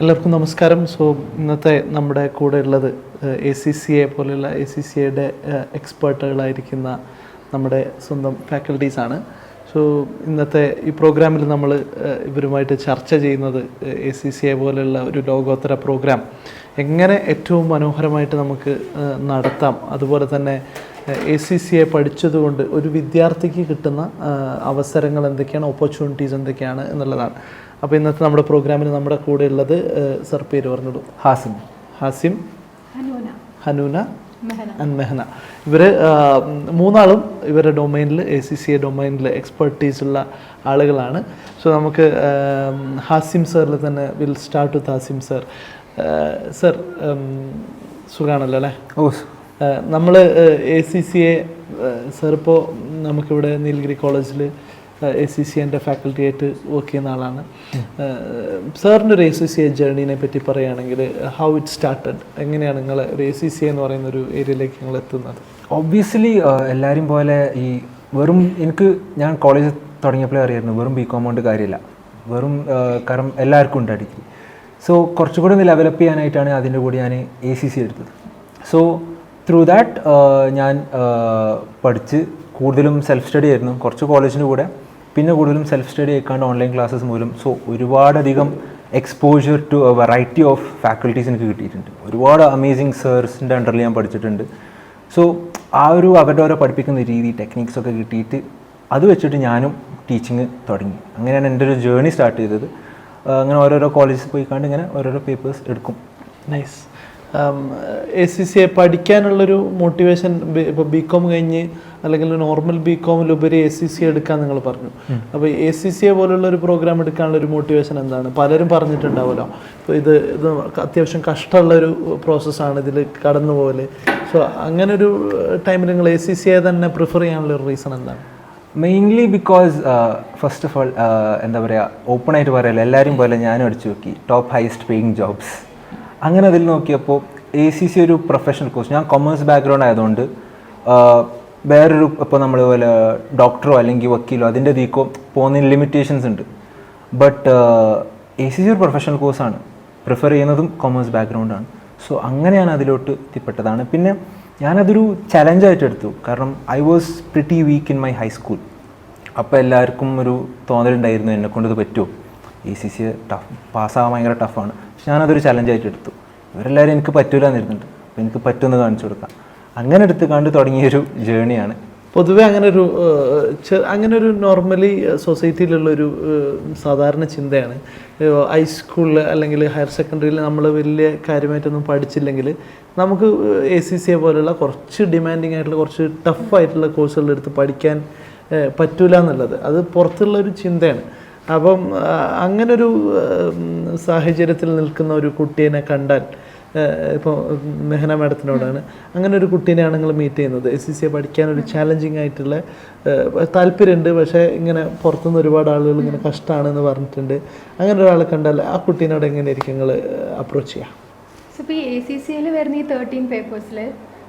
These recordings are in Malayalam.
എല്ലാവർക്കും നമസ്കാരം. ഇന്നത്തെ നമ്മുടെ കൂടെ ഉള്ളത് ACCA പോലെയുള്ള ACCAയുടെ എക്സ്പേർട്ടുകളായിരിക്കുന്ന നമ്മുടെ സ്വന്തം ഫാക്കൽറ്റീസാണ്. ഇന്നത്തെ ഈ പ്രോഗ്രാമിൽ നമ്മൾ ഇവരുമായിട്ട് ചർച്ച ചെയ്യുന്നത് ACCA പോലെയുള്ള ഒരു ലോകോത്തര പ്രോഗ്രാം എങ്ങനെ ഏറ്റവും മനോഹരമായിട്ട് നമുക്ക് നടത്താം, അതുപോലെ തന്നെ ACCA പഠിച്ചതുകൊണ്ട് ഒരു വിദ്യാർത്ഥിക്ക് കിട്ടുന്ന അവസരങ്ങൾ എന്തൊക്കെയാണ്, ഓപ്പർച്യൂണിറ്റീസ് എന്തൊക്കെയാണ് എന്നുള്ളതാണ്. അപ്പോൾ ഇന്നത്തെ നമ്മുടെ പ്രോഗ്രാമിൽ നമ്മുടെ കൂടെ ഉള്ളത് സർ പേര് പറഞ്ഞോളൂ. ഹാസിം, ഹനൂന ആൻഡ് മെഹന. ഇവർ മൂന്നാളും ഇവരുടെ ഡൊമൈനിൽ ACCA ഡൊമൈനിൽ എക്സ്പെർട്ടീസ് ഉള്ള ആളുകളാണ്. നമുക്ക് ഹാസിം സാറിൽ തന്നെ will start with Hashim sir. Sir സുഖാണല്ലോ അല്ലേ? നമ്മൾ ACCA സാർ ഇപ്പോൾ നമുക്കിവിടെ നീലഗിരി കോളേജിൽ ACCAൻ്റെ ഫാക്കൽറ്റി ആയിട്ട് വർക്ക് ചെയ്യുന്ന ആളാണ്. സാറിൻ്റെ ഒരു ACCA ജേർണീനെ പറ്റി പറയുകയാണെങ്കിൽ ഹൗ ഇറ്റ് സ്റ്റാർട്ടഡ്, എങ്ങനെയാണ് നിങ്ങൾ ഒരു ACCA എന്ന് പറയുന്ന ഒരു ഏരിയയിലേക്ക് നിങ്ങൾ എത്തുന്നത്? ഒബ്വിയസ്ലി എല്ലാവരും പോലെ ഈ ഞാൻ കോളേജ് തുടങ്ങിയപ്പോഴേ അറിയായിരുന്നു വെറും BCom കൊണ്ട് കാര്യമില്ല, കാരണം എല്ലാവർക്കും ഉണ്ട് ഡിഗ്രി. കുറച്ചുകൂടി ഒന്ന് ഡെവലപ്പ് ചെയ്യാനായിട്ടാണ് അതിൻ്റെ കൂടെ ഞാൻ ACCA എടുത്തത്. ത്രൂ ദാറ്റ് ഞാൻ പഠിച്ച് കൂടുതലും സെൽഫ് സ്റ്റഡി ആയിരുന്നു, കുറച്ച് കോളേജിൻ്റെ കൂടെ, പിന്നെ കൂടുതലും സെൽഫ് സ്റ്റഡി ആയിക്കാണ്ട് ഓൺലൈൻ ക്ലാസ്സസ് മൂലം. ഒരുപാടധികം exposure to variety of faculties എനിക്ക് കിട്ടിയിട്ടുണ്ട്. ഒരുപാട് അമേസിങ് സേഴ്സിൻ്റെ അണ്ടറിൽ ഞാൻ പഠിച്ചിട്ടുണ്ട്. അവരുടെ ഓരോ പഠിപ്പിക്കുന്ന രീതി, ടെക്നിക്സൊക്കെ കിട്ടിയിട്ട് അത് വെച്ചിട്ട് ഞാനും ടീച്ചിങ് തുടങ്ങി. അങ്ങനെയാണ് എൻ്റെ ഒരു ജേർണി സ്റ്റാർട്ട് ചെയ്തത്. അങ്ങനെ ഓരോരോ കോളേജിൽ പോയിക്കാണ്ട് ഇങ്ങനെ ഓരോരോ പേപ്പേഴ്സ് എടുക്കും. നൈസ്. ACCA പഠിക്കാനുള്ളൊരു മോട്ടിവേഷൻ ഇപ്പോൾ BCom കഴിഞ്ഞ് അല്ലെങ്കിൽ നോർമൽ BComലുപരി ACCA എടുക്കാൻ നിങ്ങൾ പറഞ്ഞു. അപ്പോൾ ACCA പോലുള്ള ഒരു പ്രോഗ്രാം എടുക്കാനുള്ളൊരു മോട്ടിവേഷൻ എന്താണ്? പലരും പറഞ്ഞിട്ടുണ്ടാവുമല്ലോ, ഇപ്പോൾ ഇത് അത്യാവശ്യം കഷ്ടമുള്ളൊരു പ്രോസസ്സാണ് ഇതിൽ കടന്നു പോകല്. അങ്ങനെ ഒരു ടൈമിൽ നിങ്ങൾ ACCA തന്നെ പ്രിഫർ ചെയ്യാനുള്ളൊരു റീസൺ എന്താണ്? Mainly because first of all എന്താ പറയുക, ഓപ്പണായിട്ട് പറയല്ലോ, എല്ലാവരും പോലെ ഞാനും അടിച്ചു നോക്കി ടോപ്പ് ഹൈസ്റ്റ് പേയിങ് ജോബ്സ്. അങ്ങനെ അതിൽ നോക്കിയപ്പോൾ ACCA ഒരു പ്രൊഫഷണൽ കോഴ്സ്. ഞാൻ കൊമേഴ്സ് ബാക്ക്ഗ്രൗണ്ട് ആയതുകൊണ്ട് വേറൊരു ഇപ്പോൾ നമ്മൾ പോലെ ഡോക്ടറോ അല്ലെങ്കിൽ വക്കീലോ അതിൻ്റെ ഇതിക്കോ പോകുന്നതിന് ലിമിറ്റേഷൻസ് ഉണ്ട്. ബട്ട് ACCA ഒരു പ്രൊഫഷണൽ കോഴ്സാണ്, പ്രിഫർ ചെയ്യുന്നതും കൊമേഴ്സ് ബാക്ക്ഗ്രൗണ്ടാണ്. അങ്ങനെയാണ് അതിലോട്ട് എത്തിപ്പെട്ടതാണ്. പിന്നെ ഞാനതൊരു ചലഞ്ചായിട്ട് എടുത്തു, കാരണം I was pretty weak in my high school. അപ്പോൾ എല്ലാവർക്കും ഒരു തോന്നലുണ്ടായിരുന്നു എന്നെക്കൊണ്ടത് പറ്റുമോ, ACCA പാസ്സാകാൻ ഭയങ്കര ടഫാണ്. പക്ഷെ ഞാനതൊരു ചലഞ്ചായിട്ട് എടുത്തു. ഇവരെല്ലാവരും എനിക്ക് പറ്റൂല എന്നിരുന്നുണ്ട്, അപ്പോൾ എനിക്ക് പറ്റുമെന്ന് കാണിച്ചു കൊടുക്കാം. അങ്ങനെ എടുത്ത് കണ്ട് തുടങ്ങിയൊരു ജേണിയാണ്. പൊതുവേ അങ്ങനെ ഒരു നോർമലി സൊസൈറ്റിയിലുള്ളൊരു സാധാരണ ചിന്തയാണ്, ഹൈസ്കൂളിൽ അല്ലെങ്കിൽ ഹയർ സെക്കൻഡറിയിൽ നമ്മൾ വലിയ കാര്യമായിട്ടൊന്നും പഠിച്ചില്ലെങ്കിൽ നമുക്ക് ACCA പോലുള്ള കുറച്ച് ഡിമാൻഡിങ് ആയിട്ടുള്ള കുറച്ച് ടഫായിട്ടുള്ള കോഴ്സുകളെടുത്ത് പഠിക്കാൻ പറ്റൂല എന്നുള്ളത് അത് പുറത്തുള്ളൊരു ചിന്തയാണ്. അപ്പം അങ്ങനൊരു സാഹചര്യത്തിൽ നിൽക്കുന്ന ഒരു കുട്ടീനെ കണ്ടാൽ, ഇപ്പോൾ മെഹന മാഡത്തിനോടാണ്, അങ്ങനെ ഒരു കുട്ടീനെയാണ് നിങ്ങൾ മീറ്റ് ചെയ്യുന്നത്. ACCA പഠിക്കാനൊരു ചാലഞ്ചിങ് ആയിട്ടുള്ള താല്പര്യമുണ്ട്, പക്ഷേ ഇങ്ങനെ പുറത്തുനിന്ന് ഒരുപാട് ആളുകൾ ഇങ്ങനെ കഷ്ടമാണെന്ന് പറഞ്ഞിട്ടുണ്ട്. അങ്ങനെ ഒരാളെ കണ്ടാൽ ആ കുട്ടീനോട് എങ്ങനെയായിരിക്കും നിങ്ങൾ അപ്രോച്ച് ചെയ്യുക? ഇപ്പോൾ ഈ ACCAയിൽ വരുന്ന ഈ 13 പേപ്പേഴ്സിൽ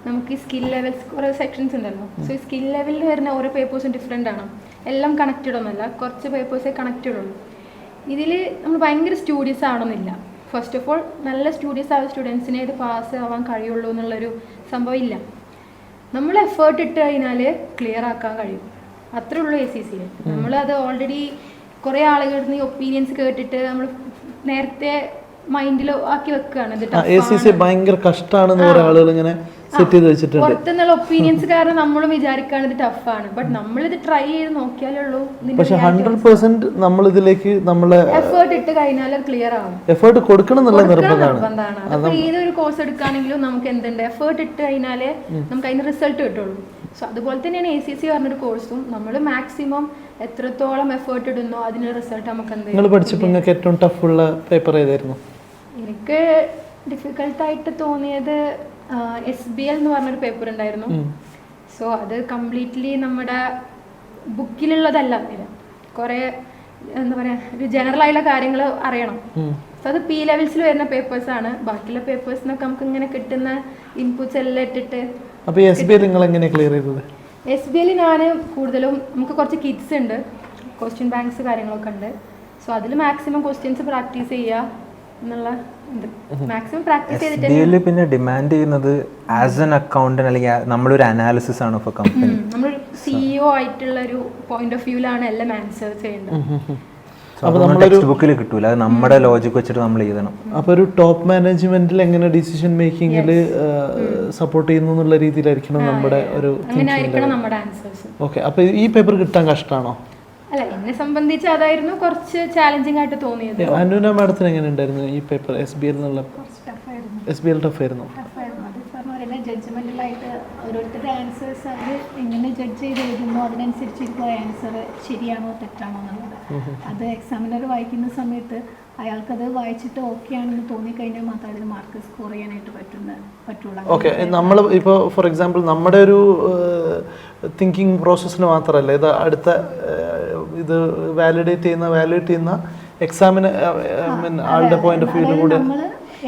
നമുക്ക് ഈ സ്കിൽ ലെവൽസ് കുറേ സെക്ഷൻസ് ഉണ്ടല്ലോ. ഈ സ്കിൽ ലെവലിൽ വരുന്ന ഓരോ പേപ്പേഴ്സും ഡിഫറെൻ്റ് ആണ്, എല്ലാം കണക്റ്റഡ് ഒന്നുമല്ല, കുറച്ച് പേപ്പേഴ്സേ കണക്റ്റഡ് ഉള്ളൂ. ഇതിൽ നമ്മൾ ഭയങ്കര സ്റ്റൂഡിയസ് ആവണമെന്നില്ല. ഫസ്റ്റ് ഓഫ് ഓൾ നല്ല സ്റ്റൂഡിയസ് ആയ സ്റ്റുഡൻസിനെ ഇത് പാസ് ആവാൻ കഴിയുള്ളൂ എന്നുള്ളൊരു സംഭവം ഇല്ല. നമ്മൾ എഫേർട്ട് ഇട്ട് കഴിഞ്ഞാൽ ക്ലിയർ ആക്കാൻ കഴിയും, അത്രേ ഉള്ളൂ ACCA. നമ്മളത് ഓൾറെഡി കുറേ ആളുകളുടെ നിന്ന് ഒപ്പീനിയൻസ് കേട്ടിട്ട് നമ്മൾ നേരത്തെ മൈൻഡിൽ ആക്കി വെക്കുകയാണ്. ACCA ഭയങ്കര കഷ്ടമാണെന്ന് ഓരോ ആളുകൾ ഇങ്ങനെ സെറ്റ് ചെയ്ത് വെച്ചിട്ടുണ്ട്. പുറത്തുനിന്നുള്ള ഒപ്പീനിയൻസ് കാരണം നമ്മളും വിചാരിക്കുകയാണ് ഇത് ടഫാണ്. ബട്ട് നമ്മളിത് ട്രൈ ചെയ്ത് നോക്കിയാലേ ഉള്ളൂ. പക്ഷെ 100% നമ്മളിതിലേക്ക് നമ്മളെ എഫേർട്ട് ഇട്ട് കഴിഞ്ഞാൽ അത് ക്ലിയർ ആവും. എഫേർട്ട് കൊടുക്കണം എന്നുള്ള നിർബന്ധമാണ്. അപ്പോൾ ഏതൊരു കോഴ്സ് എടുക്കുകയാണെങ്കിലും നമുക്ക് എന്തുണ്ട്, എഫേർട്ട് ഇട്ട് കഴിഞ്ഞാലേ നമുക്ക് അതിന് റിസൾട്ട് കിട്ടുള്ളൂ. അതുപോലെ തന്നെയാണ് ACCA പറഞ്ഞൊരു കോഴ്സും. നമ്മൾ മാക്സിമം എത്രത്തോളം എഫേർട്ട് ഇടുന്നോ അതിന് റിസൾട്ട് നമുക്ക് എന്ത്. നിങ്ങൾ പഠിച്ചപ്പോൾ നിങ്ങൾക്ക് ഏറ്റവും ടഫുള്ള പേപ്പർ ഏതായിരുന്നു? എനിക്ക് ഡിഫിക്കൽട്ടായിട്ട് തോന്നിയത് SBL എന്ന് പറഞ്ഞൊരു പേപ്പർ ഉണ്ടായിരുന്നു. അത് കംപ്ലീറ്റ്ലി നമ്മുടെ ബുക്കിലുള്ളതല്ല, കുറേ എന്താ പറയുക, ഒരു ജനറൽ ആയിട്ടുള്ള കാര്യങ്ങൾ അറിയണം. അത് P ലെവൽസിൽ വരുന്ന പേപ്പേഴ്സാണ്. ബാക്കിയുള്ള പേപ്പേഴ്സിനൊക്കെ നമുക്ക് ഇങ്ങനെ കിട്ടുന്ന ഇൻപുട്സ് എല്ലാം ഇട്ടിട്ട്. അപ്പോൾ SBL നിങ്ങൾ എങ്ങനെ ക്ലിയർ ചെയ്തത്? SBL ഞാൻ കൂടുതലും നമുക്ക് കുറച്ച് കിറ്റ്സ് ഉണ്ട്, ക്വസ്റ്റ്യൻ ബാങ്ക്സ് കാര്യങ്ങളൊക്കെ ഉണ്ട്. അതിൽ മാക്സിമം ക്വസ്റ്റ്യൻസ് പ്രാക്ടീസ് ചെയ്യുക, എന്നുള്ള മാക്സിമം പ്രാക്ടീസ് ചെയ്തിട്ട് SBL പിന്നെ ഡിമാൻഡ് ചെയ്യുന്നത് ആസ് എൻ അക്കൗണ്ടന്റ് അല്ലെങ്കിൽ നമ്മളൊരു അനാലിസിസ് ആണ് ഫോർ കമ്പനി. നമ്മൾ CEO ആയിട്ടുള്ള ഒരു പോയിന്റ് ഓഫ് വ്യൂലാണ് എല്ലാം ആൻസർ ചെയ്യേണ്ടത്. അപ്പോൾ നമ്മൾ ടെക്സ്റ്റ് ബുക്കിൽ കിട്ടൂല, അത് നമ്മുടെ ലോജിക് വെച്ചിട്ട് നമ്മൾ എഴുതണം. അപ്പോൾ ഒരു ടോപ്പ് മാനേജ്മെന്റിൽ എങ്ങനെ ഡിസിഷൻ മേക്കിങ്ങിൽ സപ്പോർട്ട് ചെയ്യുന്നു എന്നുള്ള രീതിയിലായിരിക്കണം നമ്മുടെ ഒരു അങ്ങനെ ആയിരിക്കണം നമ്മുടെ ആൻസേഴ്സ്. ഓക്കെ. അപ്പോൾ ഈ പേപ്പർ കിട്ടാൻ കഷ്ടമാണോ? അല്ല, എന്നെ സംബന്ധിച്ച് അതായിരുന്നു കുറച്ച് ചാലഞ്ചിങ് ആയിട്ട് തോന്നിയത്. അനുന മാഡത്തിന് എങ്ങനെ ഉണ്ടായിരുന്നു ഈ പേപ്പർ? SBL എന്നുള്ള SBL ടഫ് ആയിരുന്നു. ജഡ്ജ്മെന്റിലായിട്ട് ഓരോരുത്തരുടെ ആൻസേഴ്സ് അവർ എങ്ങനെ ജഡ്ജ് ചെയ്ത് എഴുതുന്നോ അതിനനുസരിച്ചിരിക്കും ആൻസർ ശരിയാണോ തെറ്റാണോ എന്നുള്ളത്. അത് എക്സാമിനർ വായിക്കുന്ന സമയത്ത് അയാൾക്കത് വായിച്ചിട്ട് ഓക്കെ ആണെന്ന് തോന്നിക്കഴിഞ്ഞാൽ മാത്രമേ അതിന് മാർക്ക് സ്കോർ ചെയ്യാനായിട്ട് പറ്റുള്ളൂ. ഓക്കെ. നമ്മൾ ഇപ്പോൾ ഫോർ എക്സാമ്പിൾ നമ്മുടെ ഒരു തിങ്കിങ് പ്രോസസ്സിന് മാത്രമല്ല ഇത് അടുത്ത ഇത് വാലിഡേറ്റ് ചെയ്യുന്ന എക്സാമിന് ആളുടെ പോയിന്റ് ഓഫ് വ്യൂവിലും കൂടെ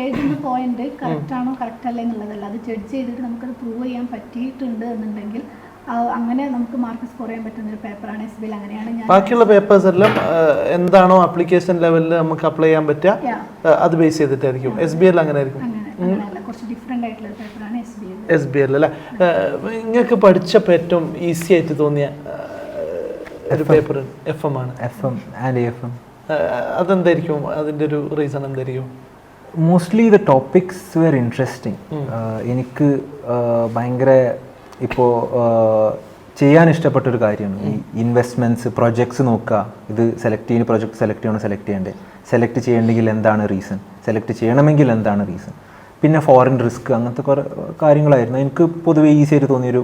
എഴുതുന്ന പോയിന്റ് കറക്റ്റ് ആണോ കറക്റ്റ് അല്ല എന്നുള്ളതല്ല, അത് ജഡ്ജ് ചെയ്തിട്ട് നമുക്കത് പ്രൂവ് ചെയ്യാൻ പറ്റിയിട്ടുണ്ട് എന്നുണ്ടെങ്കിൽ അങ്ങനെ നമുക്ക് മാർക്ക് സ്കോർ ചെയ്യാൻ പറ്റുന്ന ഒരു പേപ്പറാണ് SBL. അങ്ങനെയാണ് ഞാൻ ബാക്കിയുള്ള പേപ്പേഴ്സ് എല്ലാം എന്താണോ ആപ്ലിക്കേഷൻ ലെവലിൽ നമുക്ക് അപ്ലൈ ചെയ്യാൻ പറ്റുക അത് ബേസ് ചെയ്തിട്ടായിരിക്കും. SBL അങ്ങനെ ആയിരിക്കും. അങ്ങനെയല്ല, കുറച്ച് ഡിഫറെൻ്റ് ആയിട്ടുള്ള പേപ്പറാണ് SBL അല്ലേ? നിങ്ങൾക്ക് പഠിച്ചപ്പോൾ ഏറ്റവും ഈസി ആയിട്ട് തോന്നിയ ഒരു പേപ്പർ FM ആണ്. FM and AFM. അതെന്തായിരിക്കും? അതിൻ്റെ ഒരു റീസൺ എന്തായിരിക്കും? Mostly the topics were interesting. എനിക്ക് ഭയങ്കര ഇപ്പോൾ ചെയ്യാൻ ഇഷ്ടപ്പെട്ടൊരു കാര്യമാണ് ഈ ഇൻവെസ്റ്റ്മെൻറ്റ്സ്, പ്രൊജക്ട്സ് നോക്കുക. ഇത് പ്രൊജക്ട് സെലക്ട് ചെയ്യണ്ടേ, സെലക്ട് ചെയ്യണമെങ്കിൽ എന്താണ് റീസൺ, സെലക്ട് ചെയ്യണമെങ്കിൽ എന്താണ് റീസൺ, പിന്നെ ഫോറിൻ റിസ്ക്, അങ്ങനത്തെ കുറേ കാര്യങ്ങളായിരുന്നു. എനിക്ക് പൊതുവെ ഈസി ആയിട്ട് തോന്നിയൊരു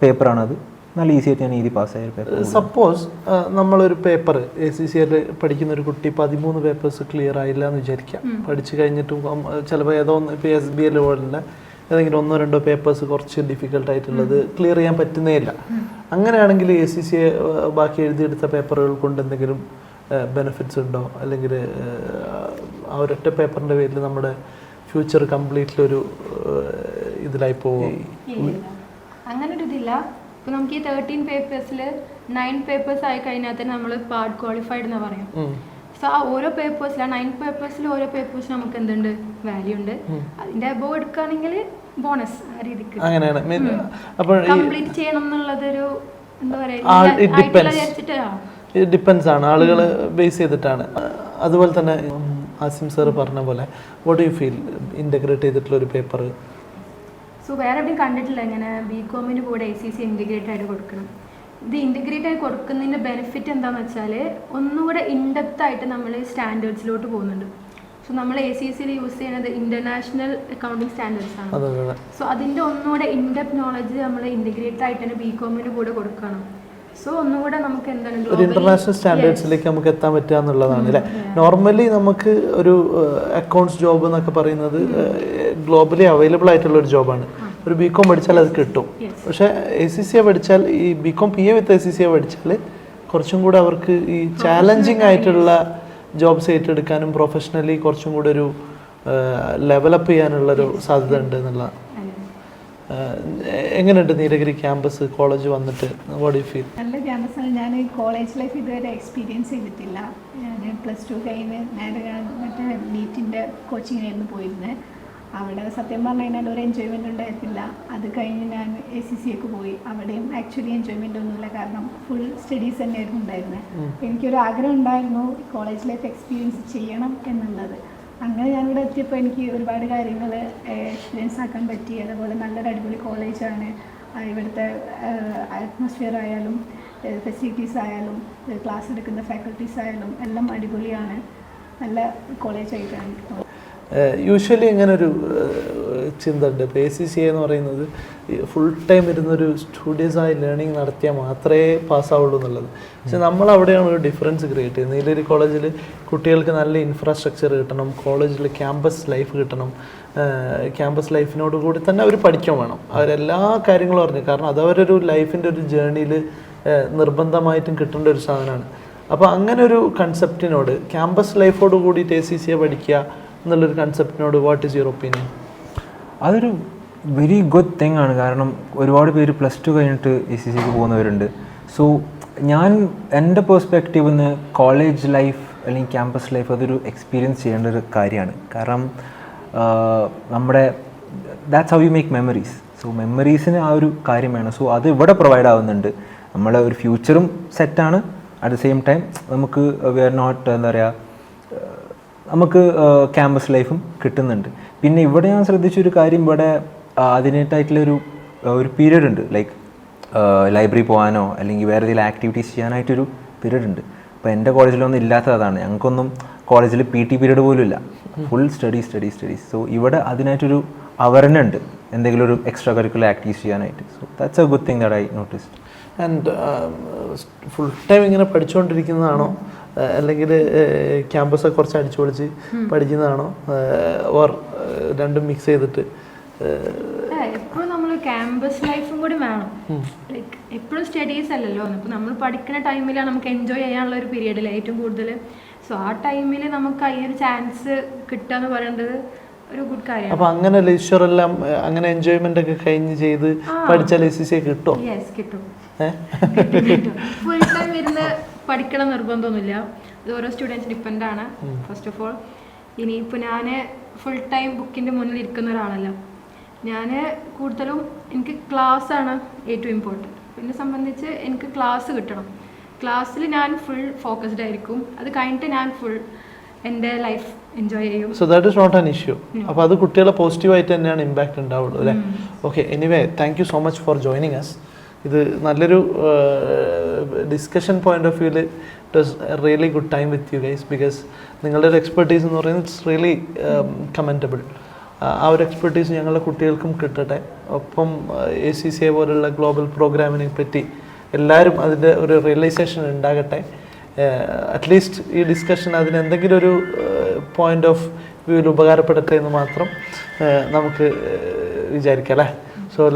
പേപ്പറാണത്. നല്ല ഈസി ആയിട്ട് ഞാൻ എഴുതി പാസ്സായ പേപ്പർ. സപ്പോസ് നമ്മളൊരു പേപ്പർ ACCL പഠിക്കുന്ന ഒരു കുട്ടി 13 പേപ്പേഴ്സ് ക്ലിയർ ആയില്ല എന്ന് വിചാരിക്കാം. പഠിച്ചു കഴിഞ്ഞിട്ടും ചിലപ്പോൾ ഏതോ ഇപ്പോൾ SBL പോലുള്ള ഏതെങ്കിലും 1-2 പേപ്പേഴ്സ് കുറച്ച് ഡിഫിക്കൽട്ടായിട്ടുള്ളത് ക്ലിയർ ചെയ്യാൻ പറ്റുന്നേ ഇല്ല. അങ്ങനെയാണെങ്കിൽ ACCA ബാക്കി എഴുതിയെടുത്ത പേപ്പറുകൾ കൊണ്ട് എന്തെങ്കിലും ബെനിഫിറ്റ്സ് ഉണ്ടോ? അല്ലെങ്കിൽ ആ ഒരൊറ്റ പേപ്പറിൻ്റെ പേരിൽ നമ്മുടെ ഫ്യൂച്ചർ കംപ്ലീറ്റ്ലി ഒരു ഇതിലായി പോകും? അങ്ങനെ ഒരു ഇതില്ല. ഇപ്പോൾ നമുക്ക് ഈ 13 പേപ്പേഴ്സിൽ 9 പേപ്പേഴ്സ് ആയി കഴിഞ്ഞാൽ തന്നെ നമ്മൾ പാർട്ട് ക്വാളിഫൈഡ് എന്ന് പറയും. സോ ആ ഓരോ പേപ്പേഴ്സിൽ 9 പേപ്പേഴ്സിൽ ഓരോ പേപ്പേഴ്സിന് നമുക്ക് എന്തുണ്ട്, വാല്യൂ ഉണ്ട്. അതിൻ്റെ അബോവ് എടുക്കുകയാണെങ്കിൽ ബോണസ് ആ രീതിക്ക് അങ്ങനെയാണ്. അപ്പോൾ കംപ്ലീറ്റ് ചെയ്യണം എന്നുള്ളതൊരു എന്താ പറയുക, ഡിപ്പെൻസ് ആണ്, ആളുകൾ ബേസ് ചെയ്തിട്ടാണ്. അതുപോലെ തന്നെ ആസിം സാർ പറഞ്ഞ പോലെ വാട്ട് യു ഫീൽ ഇൻ്റഗ്രേറ്റ് ചെയ്തിട്ടുള്ള ഒരു പേപ്പർ? സോ വേറെ എവിടെയും കണ്ടിട്ടില്ല ഇങ്ങനെ BCom കൂടെ ACCA ഇൻറ്റിഗ്രേറ്റ് ആയിട്ട് കൊടുക്കണം. ഇത് ഇൻറ്റിഗ്രേറ്റ് ആയി കൊടുക്കുന്നതിൻ്റെ ബെനിഫിറ്റ് എന്താണെന്ന് വെച്ചാൽ ഒന്നുകൂടെ ഇൻഡെപ്ത് ആയിട്ട് നമ്മൾ സ്റ്റാൻഡേർഡ്സിലോട്ട് പോകുന്നുണ്ട്. സോ നമ്മൾ ACCA യൂസ് ചെയ്യുന്നത് ഇൻ്റർനാഷണൽ അക്കൗണ്ടിങ് സ്റ്റാൻഡേർഡ്സ് ആണ്. സോ അതിൻ്റെ ഒന്നുകൂടെ ഇൻഡെപ്ത് നോളജ് നമ്മൾ ഇൻറ്റിഗ്രേറ്റ് ആയിട്ട് തന്നെ BCom കൂടെ കൊടുക്കണം. സോ ഒന്നുകൂടെ നമുക്ക് എന്താണ് ഒരു ഇന്റർനാഷണൽ സ്റ്റാൻഡേർഡ്സിലേക്ക് നമുക്ക് എത്താൻ പറ്റുക എന്നുള്ളതാണ് അല്ലേ? നോർമലി നമുക്ക് ഒരു അക്കൗണ്ട്സ് ജോബ് എന്നൊക്കെ പറയുന്നത് ഗ്ലോബലി അവൈലബിൾ ആയിട്ടുള്ള ഒരു ജോബാണ്. ഒരു BCom പഠിച്ചാൽ അത് കിട്ടും. പക്ഷേ ACCA പഠിച്ചാൽ ഈ BCom PA വിത്ത് ACCA പഠിച്ചാൽ കുറച്ചും കൂടെ അവർക്ക് ഈ ചാലഞ്ചിങ് ആയിട്ടുള്ള ജോബ്സ് ഏറ്റെടുക്കാനും പ്രൊഫഷണലി കുറച്ചും കൂടെ ഒരു ലെവലപ്പ് ചെയ്യാനുള്ളൊരു സാധ്യത ഉണ്ട് എന്നുള്ള. എങ്ങനെയുണ്ട് നീലഗിരി ക്യാമ്പസ് കോളേജ് വന്നിട്ട്? What you feel? നല്ല ക്യാമ്പസാണ്. ഞാൻ കോളേജ് ലൈഫ് ഇതുവരെ എക്സ്പീരിയൻസ് ചെയ്തിട്ടില്ല. ഞാൻ +2 കഴിഞ്ഞ് നേരെ മറ്റേ നീറ്റിൻ്റെ കോച്ചിങ്ങിനായിരുന്നു പോയിരുന്നത്. അവിടെ സത്യം പറഞ്ഞു കഴിഞ്ഞാൽ ഒരു എൻജോയ്മെൻറ്റ് ഉണ്ടായിരുന്നില്ല. അത് കഴിഞ്ഞ് ഞാൻ ACCAക്ക് പോയി. അവിടെയും ആക്ച്വലി എൻജോയ്മെൻ്റ് ഒന്നുമില്ല, കാരണം ഫുൾ സ്റ്റഡീസ് തന്നെയായിരുന്നു ഉണ്ടായിരുന്നത്. എനിക്കൊരു ആഗ്രഹം ഉണ്ടായിരുന്നു കോളേജ് ലൈഫ് എക്സ്പീരിയൻസ് ചെയ്യണം എന്നുള്ളത്. അങ്ങനെ ഞാനിവിടെ എത്തിയപ്പോൾ എനിക്ക് ഒരുപാട് കാര്യങ്ങൾ എക്സ്പീരിയൻസ് ആക്കാൻ പറ്റി. അതുപോലെ നല്ലൊരു അടിപൊളി കോളേജാണ്. ഇവിടുത്തെ അറ്റ്മോസ്ഫിയർ ആയാലും ഫെസിലിറ്റീസ് ആയാലും ക്ലാസ് എടുക്കുന്ന ഫാക്കൽറ്റീസ് ആയാലും എല്ലാം അടിപൊളിയാണ്. നല്ല കോളേജായിട്ടാണ് എനിക്ക് തോന്നുന്നത്. യൂഷ്വലി ഇങ്ങനെ ഒരു ചിന്ത ഉണ്ട്. ഇപ്പോൾ ACCA എന്ന് പറയുന്നത് ഫുൾ ടൈം ഇരുന്നൊരു സ്റ്റുഡിയസായി ലേണിംഗ് നടത്തിയാൽ മാത്രമേ പാസ്സാവുള്ളൂ എന്നുള്ളത്. പക്ഷെ നമ്മളവിടെയാണ് ഒരു ഡിഫറൻസ് ക്രിയേറ്റ് ചെയ്യുന്നത്. നീലഗിരി കോളേജിൽ കുട്ടികൾക്ക് നല്ല ഇൻഫ്രാസ്ട്രക്ചർ കിട്ടണം, കോളേജിൽ ക്യാമ്പസ് ലൈഫ് കിട്ടണം. ക്യാമ്പസ് ലൈഫിനോട് കൂടി തന്നെ അവർ പഠിക്കാൻ വേണം. അവരെല്ലാ കാര്യങ്ങളും അറിഞ്ഞു, കാരണം അതവരൊരു ലൈഫിൻ്റെ ഒരു ജേർണിയിൽ നിർബന്ധമായിട്ടും കിട്ടേണ്ട ഒരു സാധനമാണ്. അപ്പോൾ അങ്ങനെ ഒരു കൺസെപ്റ്റിനോട് ക്യാമ്പസ് ലൈഫോട് കൂടിയിട്ട് ACCA പഠിക്കുക എന്നുള്ളൊരു കൺസെപ്റ്റിനോട് വാട്ട് ഈസ് യുവർ ഒപ്പീനിയൻ? അതൊരു വെരി ഗുഡ് തിങ് ആണ്. കാരണം ഒരുപാട് പേര് +2 കഴിഞ്ഞിട്ട് ACCAക്ക് പോകുന്നവരുണ്ട്. സോ ഞാൻ എൻ്റെ പെർസ്പെക്റ്റീവിൽ നിന്ന് കോളേജ് ലൈഫ് അല്ലെങ്കിൽ ക്യാമ്പസ് ലൈഫ് അതൊരു എക്സ്പീരിയൻസ് ചെയ്യേണ്ട ഒരു കാര്യമാണ്. കാരണം നമ്മുടെ that's how you make memories. So മെമ്മറീസിന് ആ ഒരു കാര്യം വേണം. സോ അത് ഇവിടെ പ്രൊവൈഡ് ആവുന്നുണ്ട്. നമ്മളെ ഒരു ഫ്യൂച്ചറും സെറ്റാണ്. അറ്റ് ദ സെയിം ടൈം നമുക്ക് വി ആർ നോട്ട് എന്താ പറയുക, നമുക്ക് ക്യാമ്പസ് ലൈഫും കിട്ടുന്നുണ്ട്. പിന്നെ ഇവിടെ ഞാൻ ശ്രദ്ധിച്ചൊരു കാര്യം, ഇവിടെ അതിനായിട്ടായിട്ടുള്ളൊരു പീരീഡ് ഉണ്ട്. ലൈക്ക് ലൈബ്രറി പോകാനോ അല്ലെങ്കിൽ വേറെ ഏതെങ്കിലും ആക്ടിവിറ്റീസ് ചെയ്യാനായിട്ടൊരു പീരീഡ് ഉണ്ട്. അപ്പോൾ എൻ്റെ കോളേജിലൊന്നും ഇല്ലാത്തത് അതാണ്. ഞങ്ങൾക്കൊന്നും കോളേജിൽ PT പീരീഡ് പോലും ഇല്ല. Full studies. സോ ഇവിടെ അതിനായിട്ടൊരു അവരനെ ഉണ്ട്, എന്തെങ്കിലും ഒരു എക്സ്ട്രാ കരിക്കുലർ ആക്ടിവിറ്റീസ് ചെയ്യാനായിട്ട്. So that's A good thing that I noticed. And full time ഇങ്ങനെ പഠിച്ചുകൊണ്ടിരിക്കുന്നതാണോ, അല്ലെങ്കിൽ ക്യാമ്പസ് കുറച്ച് അടിച്ചു പൊളിച്ച് പഠിക്കുന്നതാണോ, ഓർ രണ്ടും മിക്സ് ചെയ്തിട്ട്? എപ്പോഴും നമ്മൾ ക്യാമ്പസ് ലൈഫും കൂടി വേണം. ലൈക്ക് എപ്പോഴും സ്റ്റഡീസ് അല്ലല്ലോ. അപ്പോൾ നമ്മൾ പഠിക്കുന്ന ടൈമിലാണ് നമുക്ക് എൻജോയ് ചെയ്യാനുള്ള ഒരു പീരീഡിൽ ഏറ്റവും കൂടുതൽ. സോ ആ ടൈമിൽ നമുക്ക് ഈ ഒരു ചാൻസ് കിട്ടുക എന്ന് പറയുന്നത് ഒരു ഗുഡ് കാര്യമാണ്. അപ്പോൾ അങ്ങനെ ലെഷറെല്ലാം അങ്ങനെ എൻജോയ്മെന്റ് ഒക്കെ കഴിഞ്ഞ് ചെയ്ത് പഠിച്ചാൽ SCCA കിട്ടുമോ? യെസ്, കിട്ടും. ഫുൾ ടൈം ഇരുന്ന് പഠിക്കണം നിർബന്ധമൊന്നുമില്ല. ഇത് ഓരോ സ്റ്റുഡൻസ് ഡിപ്പെൻഡ് ആണ്. ഫസ്റ്റ് ഓഫ് ഓൾ ഇനിയിപ്പോൾ ഞാൻ ഫുൾ ടൈം ബുക്കിൻ്റെ മുന്നിൽ ഇരിക്കുന്ന ഒരാളല്ല. ഞാൻ കൂടുതലും എനിക്ക് ക്ലാസ്സാണ് ഏറ്റവും ഇമ്പോർട്ടൻറ്റ്. എന്നെ സംബന്ധിച്ച് എനിക്ക് ക്ലാസ് കിട്ടണം. ക്ലാസ്സിൽ ഞാൻ ഫുൾ ഫോക്കസ്ഡ് ആയിരിക്കും. അത് കഴിഞ്ഞിട്ട് ഞാൻ ഫുൾ എൻ്റെ ലൈഫ് എൻജോയ് ചെയ്യും. So that is not an issue. അപ്പോൾ അത് കുട്ടികളെ പോസിറ്റീവായിട്ട് തന്നെയാണ് ഇമ്പാക്റ്റ് ഉണ്ടാവുള്ളൂ അല്ലേ? Okay, anyway thank you so much for joining us. ഇത് നല്ലൊരു ഡിസ്കഷൻ പോയിന്റ് ഓഫ് വ്യൂവിൽ it was a really good time with you guys. Because നിങ്ങളുടെ ഒരു എക്സ്പെർട്ടീസ് എന്ന് പറയുന്നത് ഇറ്റ്സ് റിയലി കമൻറ്റബിൾ. ആ ഒരു എക്സ്പെർട്ടീസ് ഞങ്ങളുടെ കുട്ടികൾക്കും കിട്ടട്ടെ. ഒപ്പം ACCA പോലുള്ള ഗ്ലോബൽ പ്രോഗ്രാമിനെ പറ്റി എല്ലാവരും അതിൻ്റെ ഒരു റിയലൈസേഷൻ ഉണ്ടാകട്ടെ. അറ്റ്ലീസ്റ്റ് ഈ ഡിസ്കഷൻ അതിന് എന്തെങ്കിലും ഒരു പോയിന്റ് ഓഫ് വ്യൂവിൽ ഉപകാരപ്പെടട്ടെ എന്ന് മാത്രം നമുക്ക് വിചാരിക്കാം അല്ലേ? സോ